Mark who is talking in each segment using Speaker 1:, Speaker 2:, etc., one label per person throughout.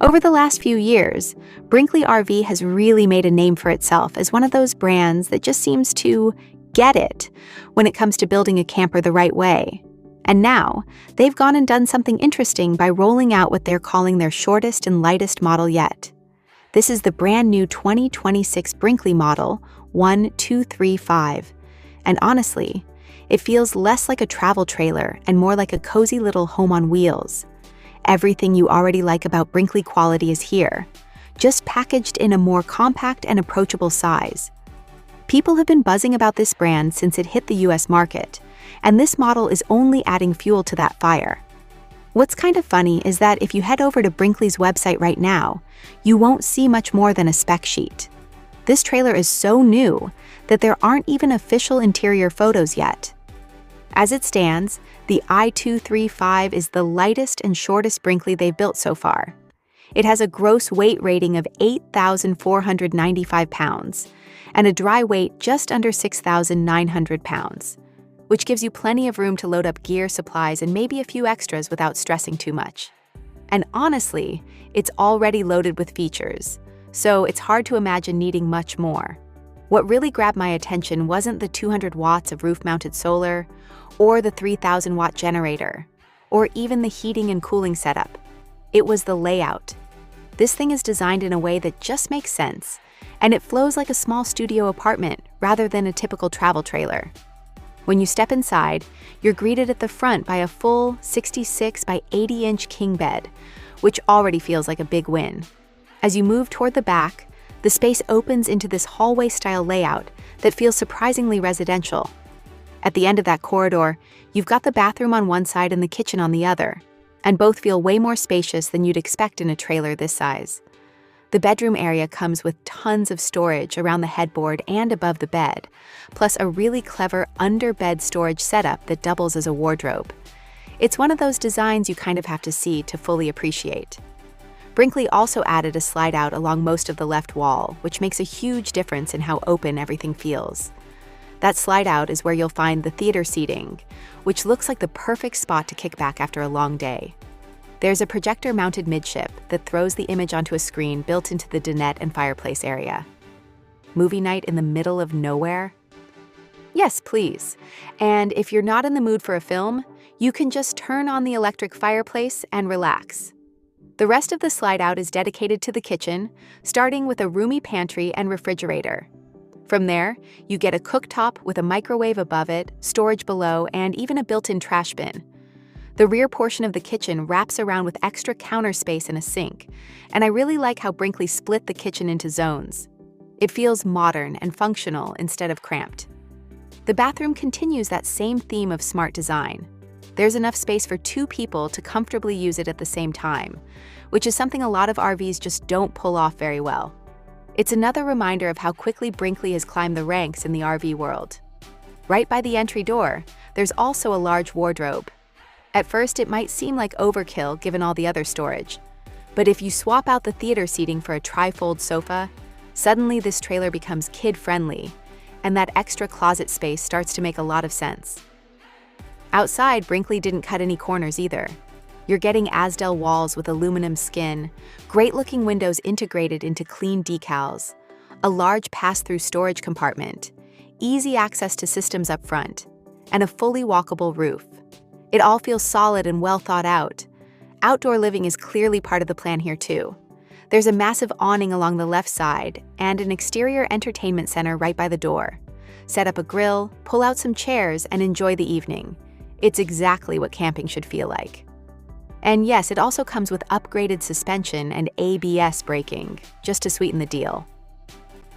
Speaker 1: Over the last few years, Brinkley RV has really made a name for itself as one of those brands that just seems to get it when it comes to building a camper the right way. And now, they've gone and done something interesting by rolling out what they're calling their shortest and lightest model yet. This is the brand new 2026 Brinkley model 1235. And honestly, it feels less like a travel trailer and more like a cozy little home on wheels. Everything you already like about Brinkley quality is here, just packaged in a more compact and approachable size. People have been buzzing about this brand since it hit the US market, and this model is only adding fuel to that fire. What's kind of funny is that if you head over to Brinkley's website right now, you won't see much more than a spec sheet. This trailer is so new that there aren't even official interior photos yet. As it stands, the I-235 is the lightest and shortest Brinkley they've built so far. It has a gross weight rating of 8,495 pounds and a dry weight just under 6,900 pounds, which gives you plenty of room to load up gear, supplies, and maybe a few extras without stressing too much. And honestly, it's already loaded with features, so it's hard to imagine needing much more. What really grabbed my attention wasn't the 200 watts of roof-mounted solar, or the 3,000-watt generator, or even the heating and cooling setup. It was the layout. This thing is designed in a way that just makes sense, and it flows like a small studio apartment rather than a typical travel trailer. When you step inside, you're greeted at the front by a full 66 by 80-inch king bed, which already feels like a big win. As you move toward the back, the space opens into this hallway-style layout that feels surprisingly residential. At the end of that corridor, you've got the bathroom on one side and the kitchen on the other, and both feel way more spacious than you'd expect in a trailer this size. The bedroom area comes with tons of storage around the headboard and above the bed, plus a really clever under-bed storage setup that doubles as a wardrobe. It's one of those designs you kind of have to see to fully appreciate. Brinkley also added a slide-out along most of the left wall, which makes a huge difference in how open everything feels. That slide-out is where you'll find the theater seating, which looks like the perfect spot to kick back after a long day. There's a projector mounted midship that throws the image onto a screen built into the dinette and fireplace area. Movie night in the middle of nowhere? Yes, please. And if you're not in the mood for a film, you can just turn on the electric fireplace and relax. The rest of the slide-out is dedicated to the kitchen, starting with a roomy pantry and refrigerator. From there, you get a cooktop with a microwave above it, storage below, and even a built-in trash bin. The rear portion of the kitchen wraps around with extra counter space and a sink, and I really like how Brinkley split the kitchen into zones. It feels modern and functional instead of cramped. The bathroom continues that same theme of smart design. There's enough space for 2 people to comfortably use it at the same time, which is something a lot of RVs just don't pull off very well. It's another reminder of how quickly Brinkley has climbed the ranks in the RV world. Right by the entry door, there's also a large wardrobe. At first, it might seem like overkill given all the other storage, but if you swap out the theater seating for a tri-fold sofa, suddenly this trailer becomes kid-friendly, and that extra closet space starts to make a lot of sense. Outside, Brinkley didn't cut any corners either. You're getting Asdel walls with aluminum skin, great-looking windows integrated into clean decals, a large pass-through storage compartment, easy access to systems up front, and a fully walkable roof. It all feels solid and well thought out. Outdoor living is clearly part of the plan here too. There's a massive awning along the left side and an exterior entertainment center right by the door. Set up a grill, pull out some chairs, and enjoy the evening. It's exactly what camping should feel like. And yes, it also comes with upgraded suspension and ABS braking, just to sweeten the deal.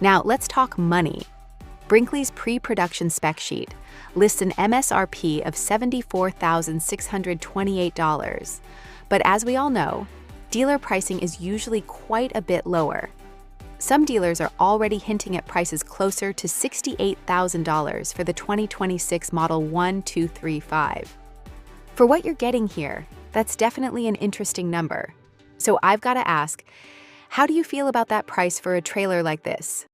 Speaker 1: Now, let's talk money. Brinkley's pre-production spec sheet lists an MSRP of $74,628, but as we all know, dealer pricing is usually quite a bit lower. Some dealers are already hinting at prices closer to $68,000 for the 2026 Model 1235. For what you're getting here, that's definitely an interesting number. So I've got to ask, how do you feel about that price for a trailer like this?